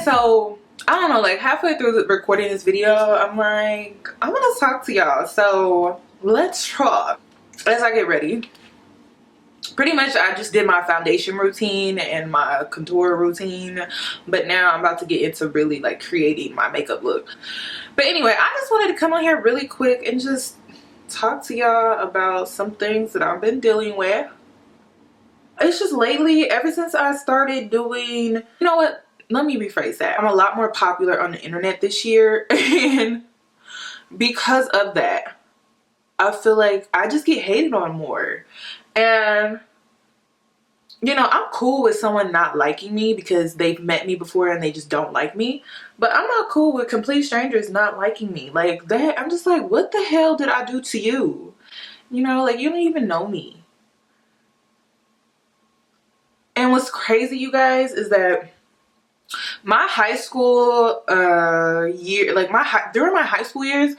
So I don't know, like halfway through recording this video, I'm like, I want to talk to y'all. So let's talk. As I get ready, pretty much I just did my foundation routine and my contour routine, but now I'm about to get into really like creating my makeup look. But anyway, I just wanted to come on here really quick and just talk to y'all about some things that I've been dealing with. It's just lately, ever since I started doing, you know what, let me rephrase that. I'm a lot more popular on the internet this year, and because of that, I feel like I just get hated on more. And you know, I'm cool with someone not liking me because they've met me before and they just don't like me, but I'm not cool with complete strangers not liking me like that. I'm just like, what the hell did I do to you? You know, like, you don't even know me. And what's crazy, you guys, is that my high school year, like during my high school years,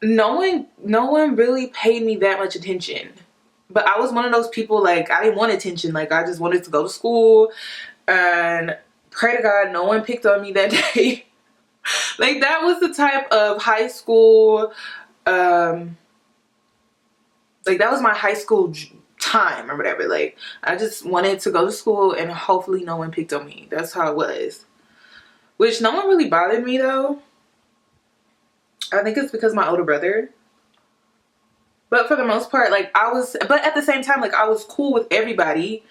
no one really paid me that much attention. But I was one of those people, like, I didn't want attention. Like, I just wanted to go to school, and pray to God no one picked on me that day. Like, that was the type of high school, like, that was my high school time or whatever. Like, I just wanted to go to school and hopefully no one picked on me. That's how it was. Which no one really bothered me, though. I think it's because my older brother. But for the most part, like, but at the same time, like, I was cool with everybody.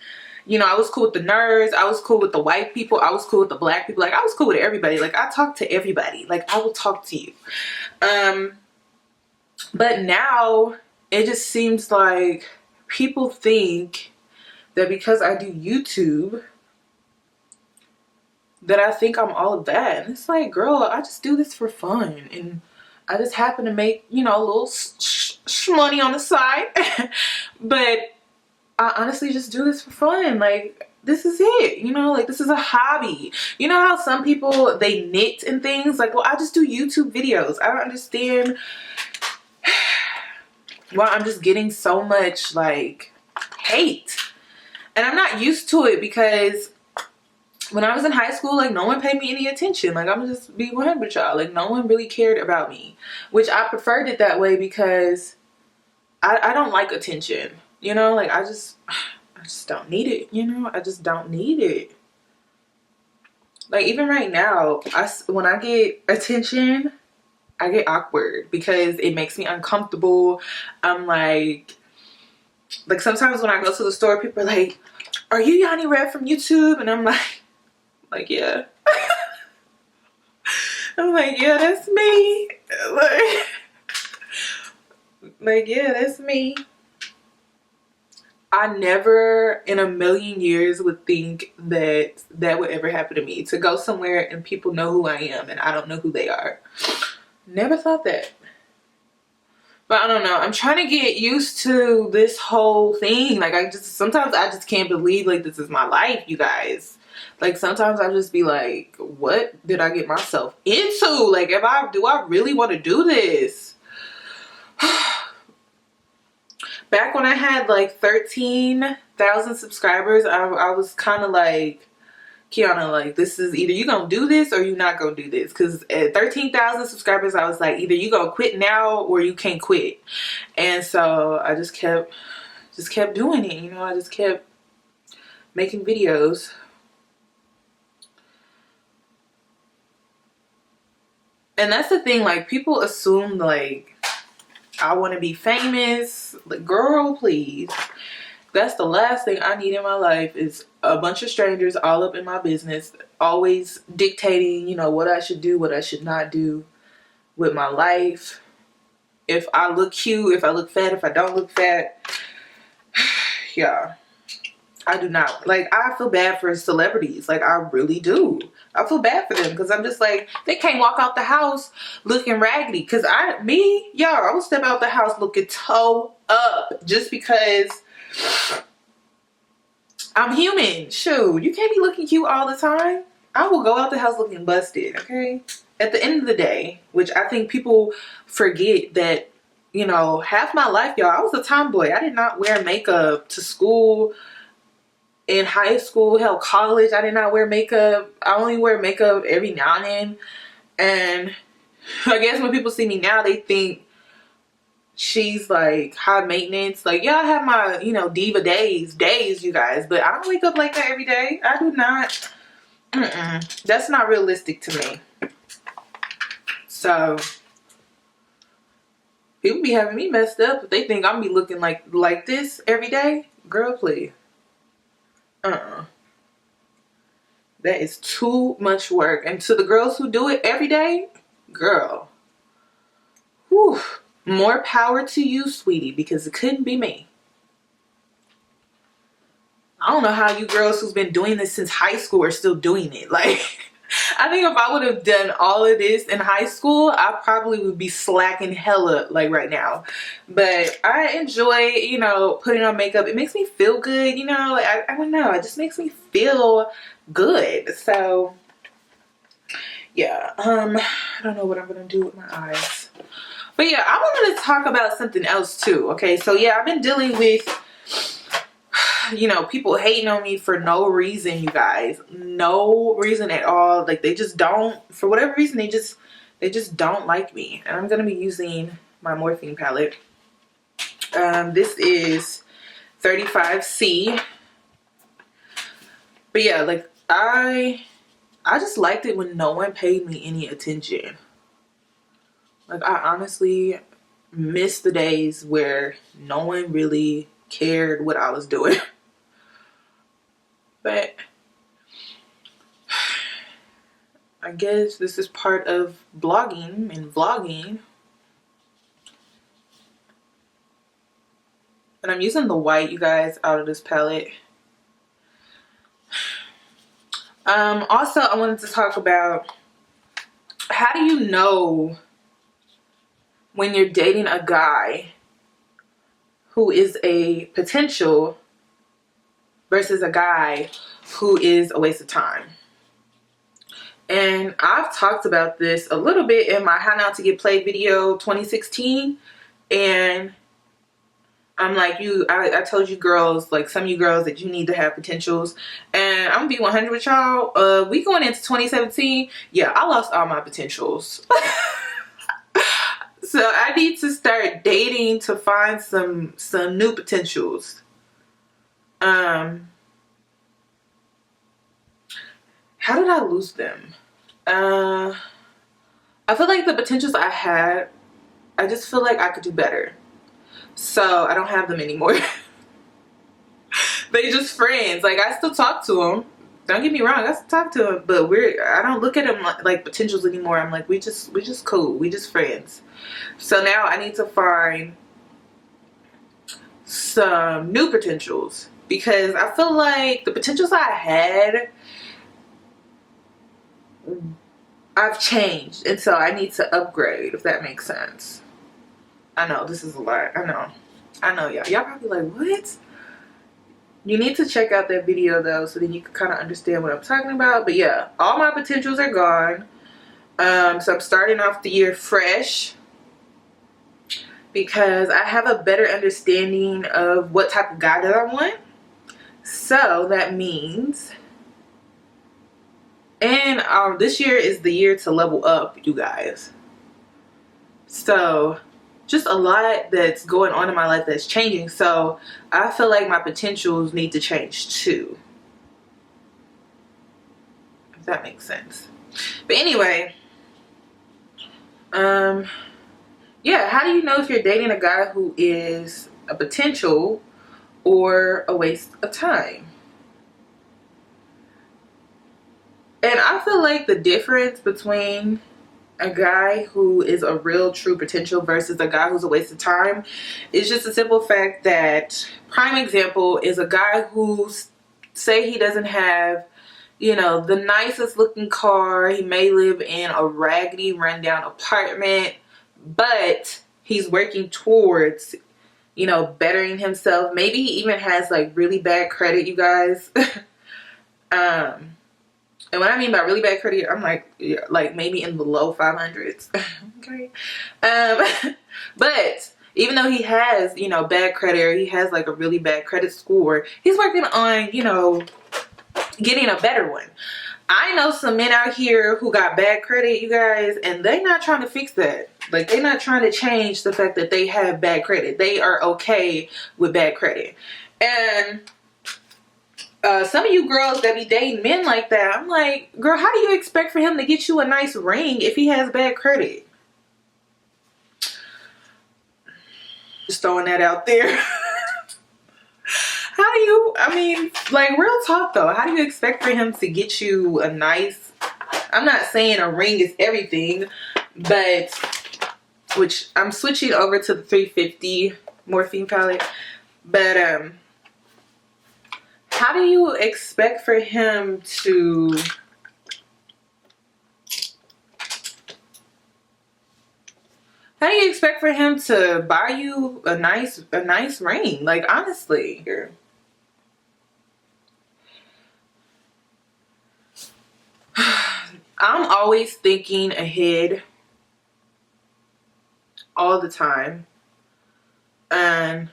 You know, I was cool with the nerds. I was cool with the white people. I was cool with the black people. Like, I was cool with everybody. Like, I talked to everybody. Like, I will talk to you. But now, it just seems like people think that because I do YouTube, that I think I'm all of that. And it's like, girl, I just do this for fun. And I just happen to make, you know, a little money on the side. But I honestly just do this for fun. Like, this is it, you know, like, this is a hobby. You know how some people, they knit and things? Like, well, I just do YouTube videos. I don't understand why I'm just getting so much, like, hate. And I'm not used to it because when I was in high school, like, no one paid me any attention. Like, I'm gonna just be 100 with y'all. Like, no one really cared about me, which I preferred it that way because I don't like attention. You know, like, I just don't need it. You know, I just don't need it. Like, even right now, when I get attention, I get awkward because it makes me uncomfortable. I'm like sometimes when I go to the store, people are like, "Are you Yanni Red from YouTube?" And I'm like, yeah. I'm like, yeah, that's me. Like, Like, yeah, that's me. I never in a million years would think that that would ever happen to me. To go somewhere and people know who I am and I don't know who they are. Never thought that. But I don't know. I'm trying to get used to this whole thing. Like, sometimes I just can't believe, like, this is my life, you guys. Like, sometimes I just be like, what did I get myself into? Like, do I really want to do this? Back when I had like 13,000 subscribers, I was kind of like, Kiana, like, this is either you gonna do this or you not gonna do this. Because at 13,000 subscribers, I was like, either you gonna quit now or you can't quit. And so I just kept doing it, you know. I just kept making videos. And that's the thing, like, people assume, like, I want to be famous. Like, girl, please. That's the last thing I need in my life, is a bunch of strangers all up in my business, always dictating, you know, what I should do, what I should not do with my life. If I look cute, if I look fat, if I don't look fat. Yeah. I do not. Like, I feel bad for celebrities. Like, I really do. I feel bad for them because I'm just like, they can't walk out the house looking raggedy. Because I would step out the house looking toe up just because I'm human. Shoot, you can't be looking cute all the time. I will go out the house looking busted, okay? At the end of the day, which I think people forget that, you know, half my life, y'all, I was a tomboy. I did not wear makeup to school. In high school, hell, college, I did not wear makeup. I only wear makeup every now and then. And I guess when people see me now, they think she's like high maintenance. Like, yeah, I have my, you know, diva days, you guys. But I don't wake up like that every day. I do not. That's not realistic to me. So, people be having me messed up if they think I'm be looking like this every day. Girl, please. That is too much work. And to the girls who do it every day, girl, whew, more power to you, sweetie, because it couldn't be me. I don't know how you girls who's been doing this since high school are still doing it. Like, I think if I would have done all of this in high school, I probably would be slacking hella like right now. But I enjoy, you know, putting on makeup. It makes me feel good, you know. Like, I don't know. It just makes me feel good. So, yeah. I don't know what I'm going to do with my eyes. But yeah, I wanted to talk about something else too. Okay, so yeah, I've been dealing with, you know, people hating on me for no reason, you guys. No reason at all. Like, they just don't, for whatever reason, they just don't like me. And I'm gonna be using my Morphe palette. This is 35C. But yeah, like, I just liked it when no one paid me any attention. Like, I honestly miss the days where no one really cared what I was doing. But I guess this is part of blogging and vlogging. And I'm using the white, you guys, out of this palette. Also, I wanted to talk about, how do you know when you're dating a guy who is a potential versus a guy who is a waste of time? And I've talked about this a little bit in my How Not to Get Played video 2016. And I'm like, I told you girls, like some of you girls, that you need to have potentials. And I'm gonna be 100 with y'all. We going into 2017. Yeah, I lost all my potentials. So I need to start dating to find some new potentials. How did I lose them? I feel like the potentials I had, I just feel like I could do better. So I don't have them anymore. They just friends. Like, I still talk to them. Don't get me wrong, I still talk to them, but I don't look at them like potentials anymore. I'm like, we just cool. We just friends. So now I need to find some new potentials, because I feel like the potentials I had, I've changed, and so I need to upgrade, if that makes sense. I know this is a lot. I know y'all probably like, what? You need to check out that video though, so then you can kind of understand what I'm talking about. But yeah, all my potentials are gone. So I'm starting off the year fresh, because I have a better understanding of what type of guy that I want. So that means, and this year is the year to level up, you guys. So just a lot that's going on in my life that's changing. So I feel like my potentials need to change too, if that makes sense. But anyway, yeah, how do you know if you're dating a guy who is a potential or a waste of time? And I feel like the difference between a guy who is a real true potential versus a guy who's a waste of time is just a simple fact that, prime example is a guy who, say he doesn't have, you know, the nicest looking car. He may live in a raggedy rundown apartment, but he's working towards, you know, bettering himself. Maybe he even has like really bad credit, you guys. And what I mean by really bad credit, I'm like maybe in the low 500s. Okay. But even though he has, you know, bad credit, or he has like a really bad credit score, he's working on, you know, getting a better one. I know some men out here who got bad credit, you guys, and they're not trying to fix that. Like, they're not trying to change the fact that they have bad credit. They are okay with bad credit. And some of you girls that be dating men like that, I'm like, girl, how do you expect for him to get you a nice ring if he has bad credit? Just throwing that out there. How do you, I mean, like, real talk though, how do you expect for him to get you a nice, I'm not saying a ring is everything, but, which I'm switching over to the 350 Morphe palette, but how do you expect for him to buy you a nice ring? Like, honestly. I'm always thinking ahead all the time. And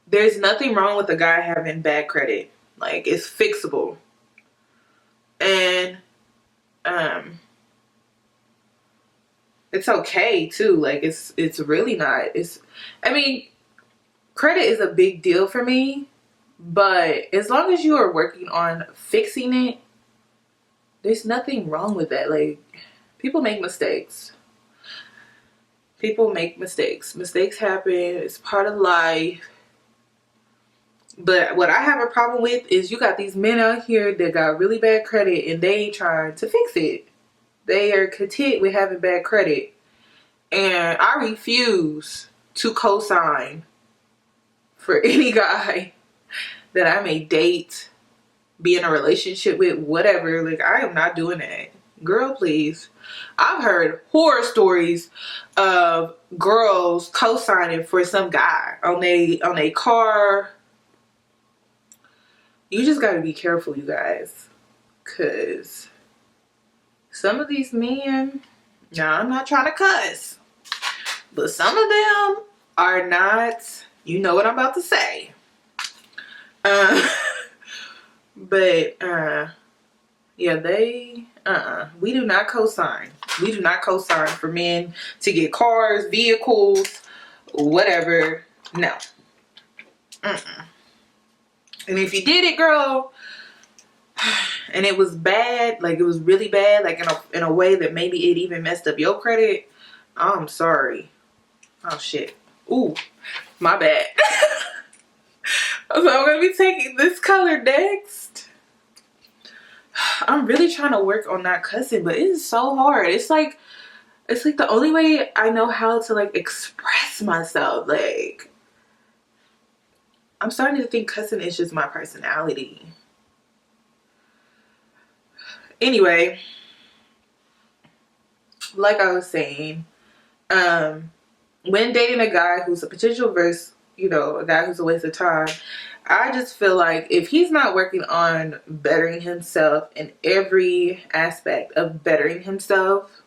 there's nothing wrong with a guy having bad credit. Like, it's fixable. And it's okay too. Like, it's really not. I mean, credit is a big deal for me, but as long as you are working on fixing it, there's nothing wrong with that. Like, people make mistakes. Mistakes happen. It's part of life. But what I have a problem with is you got these men out here that got really bad credit and they ain't trying to fix it. They are content with having bad credit. And I refuse to co-sign for any guy that I may date, be in a relationship with, whatever. Like, I am not doing that. Girl, please. I've heard horror stories of girls co-signing for some guy on a car. You just gotta be careful, you guys, because some of these men, now I'm not trying to cuss, but some of them are not, you know what I'm about to say. But yeah, we do not co-sign. We do not co-sign for men to get cars, vehicles, whatever. No. And if you did it, girl, and it was bad, like it was really bad, like in a way that maybe it even messed up your credit, I'm sorry. Oh shit. Ooh, my bad. So I'm gonna be taking this color next. I'm really trying to work on not cussing, but it is so hard. It's like the only way I know how to like express myself. Like, I'm starting to think cussing is just my personality. Anyway, like I was saying, when dating a guy who's a potential versus, you know, a guy who's a waste of time, I just feel like if he's not working on bettering himself in every aspect of bettering himself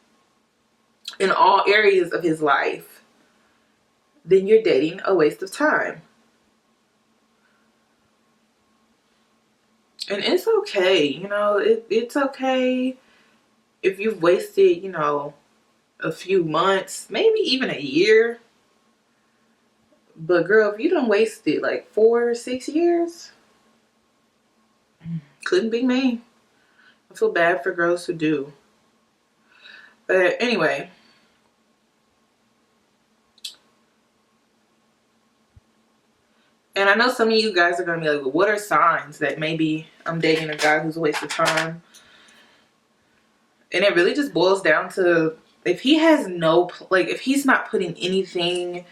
in all areas of his life, then you're dating a waste of time. And it's okay, you know, it's okay if you've wasted, you know, a few months, maybe even a year. But girl, if you done wasted like 4 or 6 years, couldn't be me. I feel bad for girls who do. But anyway, and I know some of you guys are gonna be like, well, what are signs that maybe I'm dating a guy who's a waste of time? And it really just boils down to if he has no, like, if he's not putting anything,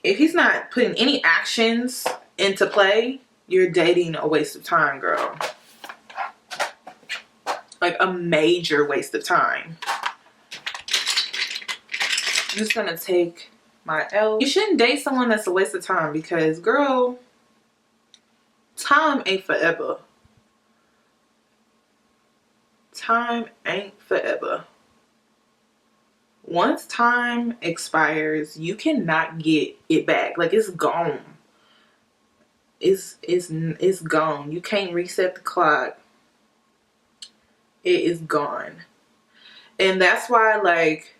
if he's not putting any actions into play, you're dating a waste of time, girl. Like a major waste of time. I'm just gonna take my L. You shouldn't date someone that's a waste of time because, girl, time ain't forever. Time ain't forever. Once time expires, you cannot get it back. Like, it's gone. It's gone. You can't reset the clock. It is gone. And that's why, like,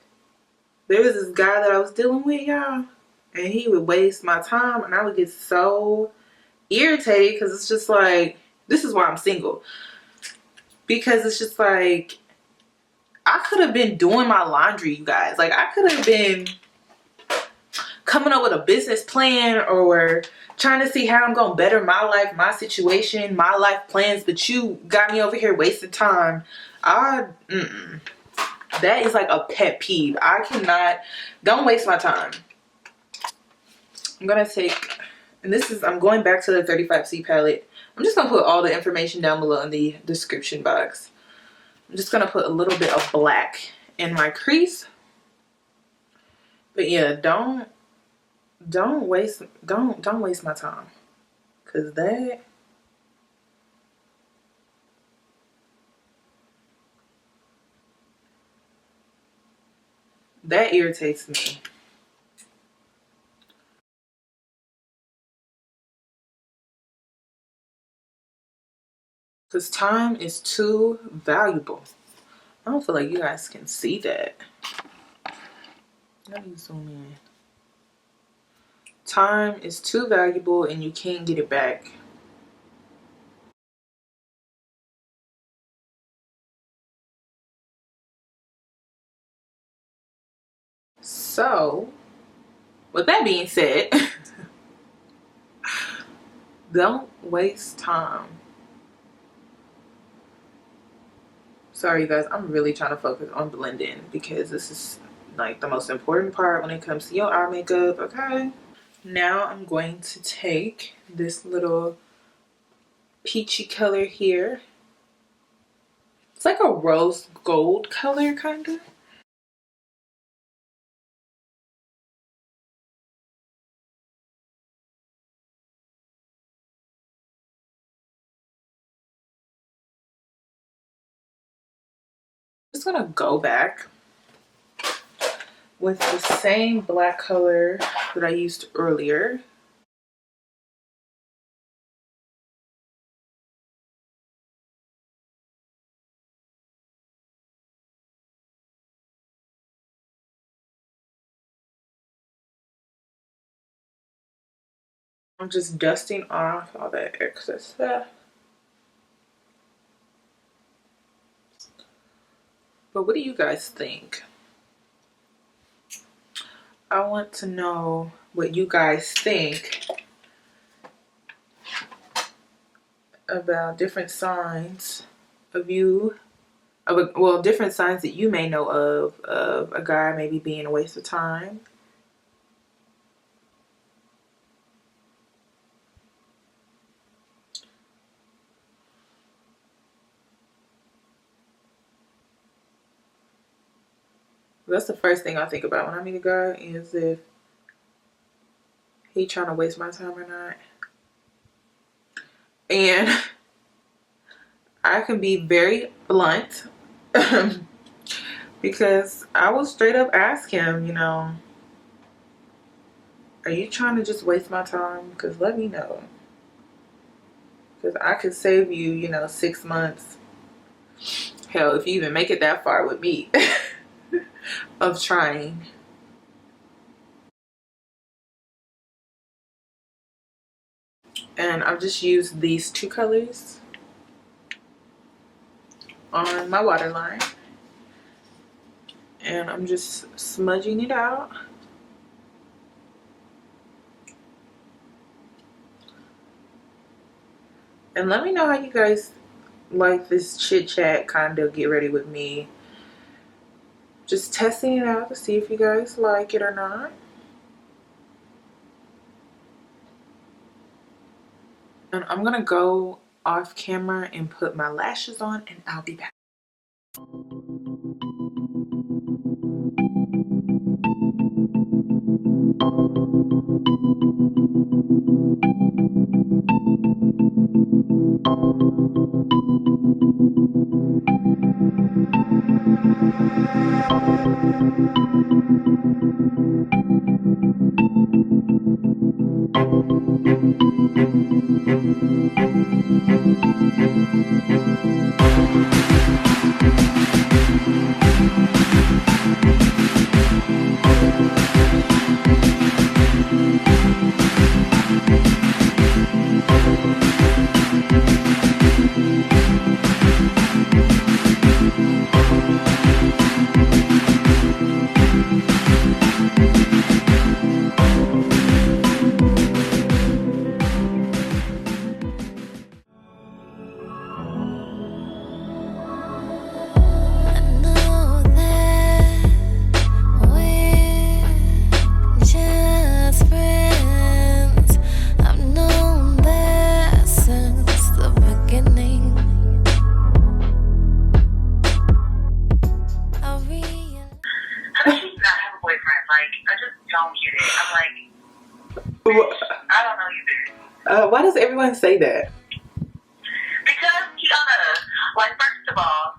there was this guy that I was dealing with, y'all, and he would waste my time, and I would get so irritated because it's just like, this is why I'm single. Because it's just like, I could have been doing my laundry, you guys. Like, I could have been coming up with a business plan or trying to see how I'm going to better my life, my situation, my life plans. But you got me over here wasting time. That is like a pet peeve. I cannot, don't waste my time. I'm going to take, and this is, I'm going back to the 35C palette. I'm just going to put all the information down below in the description box. I'm just going to put a little bit of black in my crease. But yeah, don't waste my time. Cause that irritates me. Cause time is too valuable. I don't feel like you guys can see that. Let me zoom in. Time is too valuable and you can't get it back. So, with that being said, don't waste time. Sorry, you guys, I'm really trying to focus on blending because this is like the most important part when it comes to your eye makeup, okay? Now I'm going to take this little peachy color here. It's like a rose gold color, kind of. Just gonna go back with the same black color that I used earlier. I'm just dusting off all that excess stuff. But what do you guys think? I want to know what you guys think about different signs of you, well, different signs that you may know of a guy maybe being a waste of time. That's the first thing I think about when I meet a guy, is if he trying to waste my time or not. And I can be very blunt because I will straight up ask him, you know, are you trying to just waste my time? Because let me know. Because I could save you, you know, 6 months. Hell, if you even make it that far with me of trying. And I've just used these 2 colors on my waterline. And I'm just smudging it out. And let me know how you guys like this chit chat kind of get ready with me. Just testing it out to see if you guys like it or not. And I'm gonna go off camera and put my lashes on, and I'll be back. Why does everyone say that? Because he like, first of all,